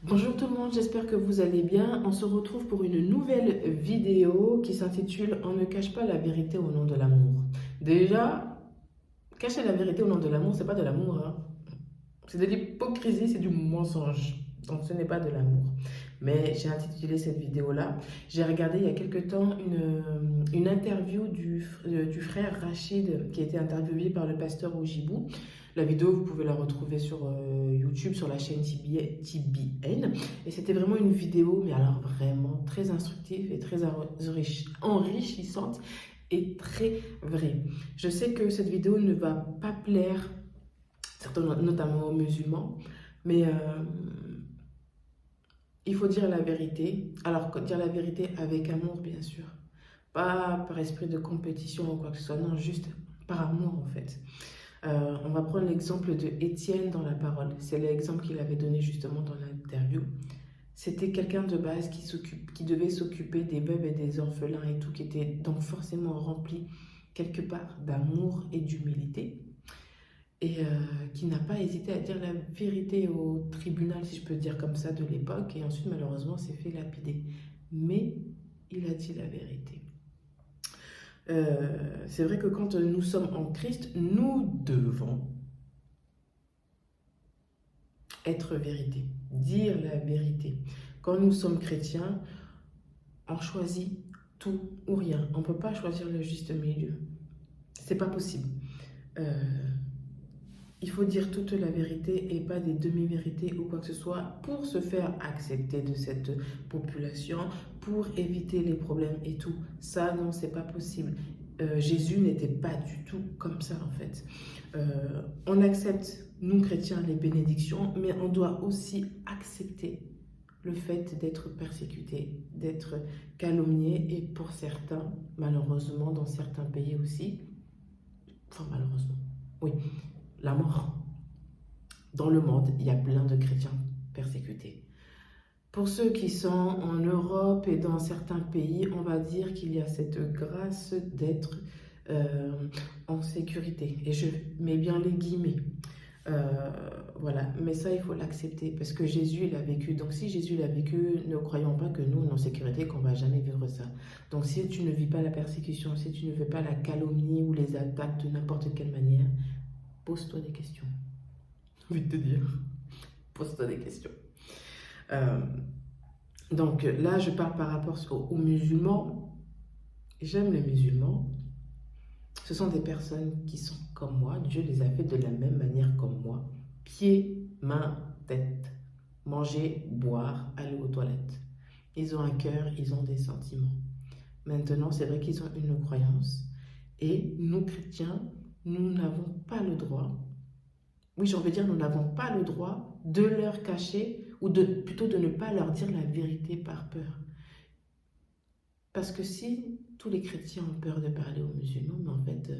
Bonjour tout le monde, j'espère que vous allez bien. On se retrouve pour une nouvelle vidéo qui s'intitule On ne cache pas la vérité au nom de l'amour. Déjà, cacher la vérité au nom de l'amour, c'est pas de l'amour, hein. C'est de l'hypocrisie, c'est du mensonge. Donc ce n'est pas de l'amour. Mais j'ai intitulé cette vidéo-là. J'ai regardé il y a quelque temps une interview du frère Rachid qui a été interviewé par le pasteur Ojibou. La vidéo, vous pouvez la retrouver sur YouTube, sur la chaîne TBN. Et c'était vraiment une vidéo, mais alors vraiment très instructive et très enrichissante et très vraie. Je sais que cette vidéo ne va pas plaire certains, notamment aux musulmans. Mais il faut dire la vérité. Alors, dire la vérité avec amour, bien sûr. Pas par esprit de compétition ou quoi que ce soit. Non, juste par amour, en fait. On va prendre l'exemple de Étienne dans la parole. C'est l'exemple qu'il avait donné justement dans l'interview. C'était quelqu'un de base qui devait s'occuper des veuves et des orphelins et tout, qui était donc forcément rempli quelque part d'amour et d'humilité. Et qui n'a pas hésité à dire la vérité au tribunal, si je peux dire comme ça, de l'époque, et ensuite malheureusement s'est fait lapider. Mais il a dit la vérité. C'est vrai que quand nous sommes en Christ, nous devons être vérité, dire la vérité. Quand nous sommes chrétiens, on choisit tout ou rien. On ne peut pas choisir le juste milieu. C'est pas possible. Il faut dire toute la vérité et pas des demi-vérités ou quoi que ce soit pour se faire accepter de cette population, pour éviter les problèmes et tout. Ça, non, c'est pas possible. Jésus n'était pas du tout comme ça, en fait. On accepte, nous chrétiens, les bénédictions, mais on doit aussi accepter le fait d'être persécuté, d'être calomnié et pour certains, malheureusement, dans certains pays aussi, enfin malheureusement, oui, la mort. Dans le monde, il y a plein de chrétiens persécutés. Pour ceux qui sont en Europe et dans certains pays, on va dire qu'il y a cette grâce d'être en sécurité. Et je mets bien les guillemets. Voilà, mais ça, il faut l'accepter parce que Jésus l'a vécu. Donc, si Jésus l'a vécu, ne croyons pas que nous, on est en sécurité, qu'on va jamais vivre ça. Donc, si tu ne vis pas la persécution, si tu ne vis pas la calomnie ou les attaques de n'importe quelle manière, pose-toi des questions. J'ai envie de te dire, pose-toi des questions. Euh, donc là, je parle par rapport aux musulmans. J'aime les musulmans. Ce sont des personnes qui sont comme moi. Dieu les a fait de la même manière comme moi. Pieds, mains, tête. Manger, boire, aller aux toilettes. Ils ont un cœur, ils ont des sentiments. Maintenant, c'est vrai qu'ils ont une croyance. Et nous, chrétiens, nous n'avons pas le droit, oui, j'ai envie de dire, nous n'avons pas le droit de leur cacher ou plutôt de ne pas leur dire la vérité par peur. Parce que si tous les chrétiens ont peur de parler aux musulmans, mais en fait,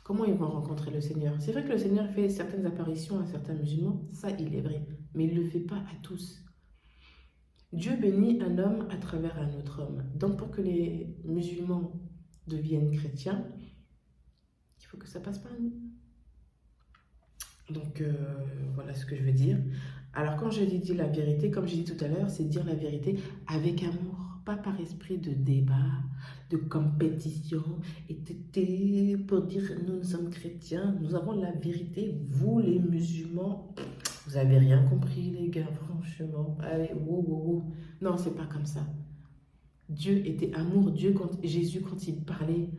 comment ils vont rencontrer le Seigneur? C'est vrai que le Seigneur fait certaines apparitions à certains musulmans, ça il est vrai, mais il ne le fait pas à tous. Dieu bénit un homme à travers un autre homme. Donc pour que les musulmans deviennent chrétiens, il faut que ça passe par nous. Donc voilà ce que je veux dire. Alors quand je dis la vérité, comme j'ai dit tout à l'heure, c'est dire la vérité avec amour, pas par esprit de débat, de compétition, et pour dire nous sommes chrétiens, nous avons la vérité, vous les musulmans, vous avez rien compris les gars, franchement, allez, wow, wow, wow. Non, c'est pas comme ça. Dieu était amour, Jésus quand il parlait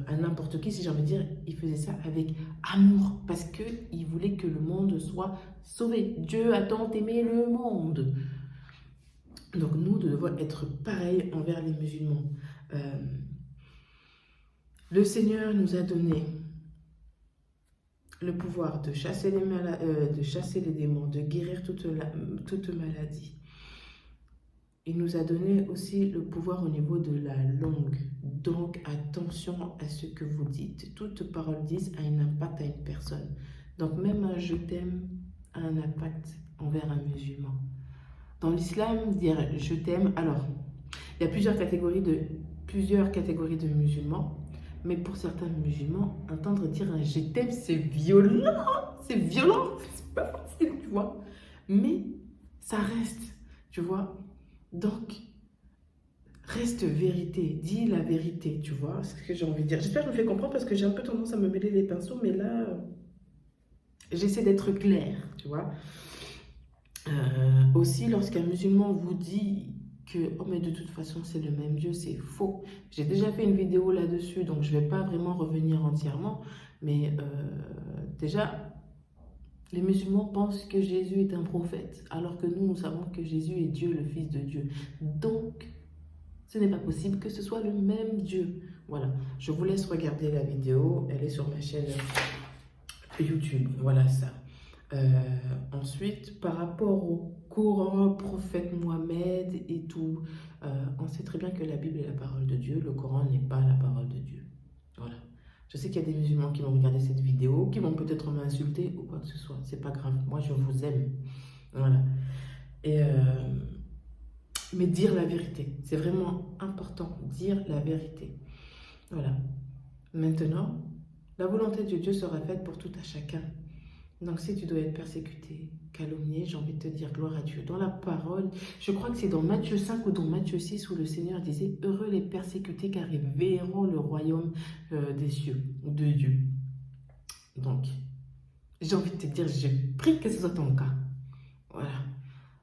à n'importe qui, si j'ai envie de dire, il faisait ça avec amour parce qu'il voulait que le monde soit sauvé. Dieu a tant aimé le monde. Donc nous devons être pareils envers les musulmans. Le Seigneur nous a donné le pouvoir de chasser les démons, de guérir toute maladie. Il nous a donné aussi le pouvoir au niveau de la langue. Donc, attention à ce que vous dites. Toute parole dite a un impact à une personne. Donc, même un je t'aime a un impact envers un musulman. Dans l'islam, dire je t'aime, alors, il y a plusieurs catégories de musulmans. Mais pour certains musulmans, entendre dire un je t'aime, c'est violent. C'est violent. C'est pas facile, tu vois. Mais ça reste, tu vois. Donc, reste vérité, dis la vérité, tu vois, c'est ce que j'ai envie de dire. J'espère que je me fais comprendre parce que j'ai un peu tendance à me mêler les pinceaux, mais là, j'essaie d'être claire, tu vois. Aussi, lorsqu'un musulman vous dit que, oh mais de toute façon c'est le même Dieu, c'est faux. J'ai déjà fait une vidéo là-dessus, donc je ne vais pas vraiment revenir entièrement, mais déjà, les musulmans pensent que Jésus est un prophète, alors que nous savons que Jésus est Dieu, le Fils de Dieu. Donc, ce n'est pas possible que ce soit le même Dieu. Voilà, je vous laisse regarder la vidéo, elle est sur ma chaîne YouTube, voilà ça. Ensuite, par rapport au Coran, prophète Mohammed et tout, on sait très bien que la Bible est la parole de Dieu, le Coran n'est pas la parole de Dieu. Voilà. Je sais qu'il y a des musulmans qui vont regarder cette vidéo, qui vont peut-être m'insulter ou quoi que ce soit. C'est pas grave, moi je vous aime. Voilà. Et mais dire la vérité, c'est vraiment important, dire la vérité. Voilà. Maintenant, la volonté de Dieu sera faite pour tout à chacun. Donc si tu dois être persécuté, calomnié, j'ai envie de te dire gloire à Dieu. Dans la parole, je crois que c'est dans Matthieu 5 ou dans Matthieu 6 où le Seigneur disait « Heureux les persécutés car ils verront le royaume des cieux, de Dieu. » Donc, j'ai envie de te dire, je prie que ce soit ton cas. Voilà,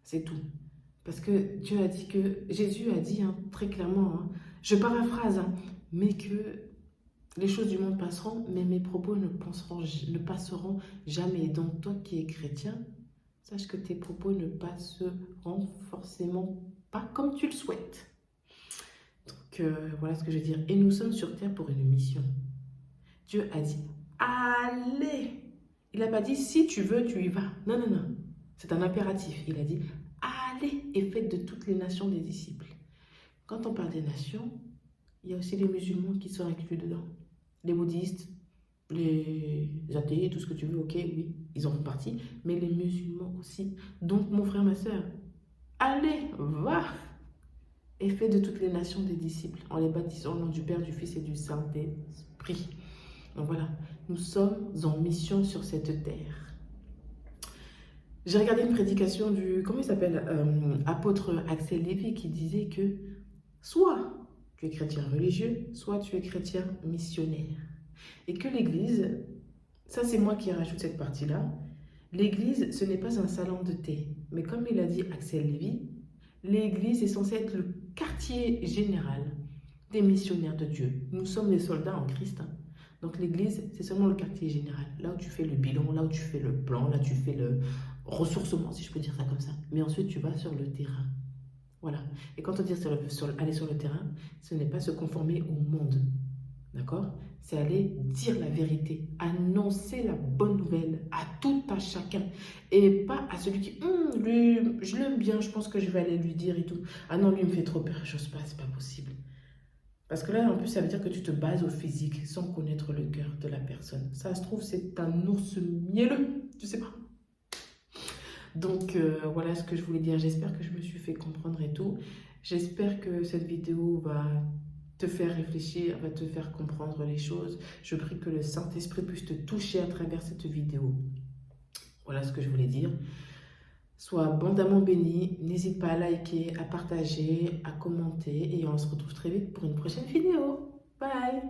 c'est tout. Parce que Dieu a dit que, Jésus a dit très clairement, je paraphrase, mais que les choses du monde passeront, mais mes propos ne passeront jamais. Donc toi qui es chrétien, sache que tes propos ne passeront forcément pas comme tu le souhaites. Donc voilà ce que je veux dire. Et nous sommes sur terre pour une mission. Dieu a dit, allez. Il n'a pas dit, si tu veux, tu y vas. Non, non, non. C'est un impératif. Il a dit, allez et faites de toutes les nations des disciples. Quand on parle des nations, il y a aussi les musulmans qui sont inclus dedans. Les bouddhistes, les athées, tout ce que tu veux, ok, oui, ils en font partie, mais les musulmans aussi. Donc, mon frère, ma soeur, allez, va et fais de toutes les nations des disciples en les baptisant au nom du Père, du Fils et du Saint-Esprit. Donc voilà, nous sommes en mission sur cette terre. J'ai regardé une prédication du, comment il s'appelle, apôtre Axel Lévy qui disait que soit tu es chrétien religieux, soit tu es chrétien missionnaire. Et que l'Église, ça c'est moi qui rajoute cette partie-là, l'Église ce n'est pas un salon de thé. Mais comme il a dit Axel Lévy, l'Église est censée être le quartier général des missionnaires de Dieu. Nous sommes les soldats en Christ. Donc l'Église, c'est seulement le quartier général. Là où tu fais le bilan, là où tu fais le plan, là où tu fais le ressourcement, si je peux dire ça comme ça. Mais ensuite, tu vas sur le terrain. Voilà. Et quand on dit aller sur le terrain, ce n'est pas se conformer au monde. D'accord? C'est aller dire la vérité, annoncer la bonne nouvelle à tout à chacun. Et pas à celui qui, lui, je l'aime bien, je pense que je vais aller lui dire et tout. Ah non, lui, il me fait trop peur, j'ose pas, c'est pas possible. Parce que là, en plus, ça veut dire que tu te bases au physique sans connaître le cœur de la personne. Ça se trouve, c'est un ours mielleux, tu sais pas. Donc, voilà ce que je voulais dire. J'espère que je me suis fait comprendre et tout. J'espère que cette vidéo va te faire réfléchir, va te faire comprendre les choses. Je prie que le Saint-Esprit puisse te toucher à travers cette vidéo. Voilà ce que je voulais dire. Sois abondamment béni. N'hésite pas à liker, à partager, à commenter. Et on se retrouve très vite pour une prochaine vidéo. Bye!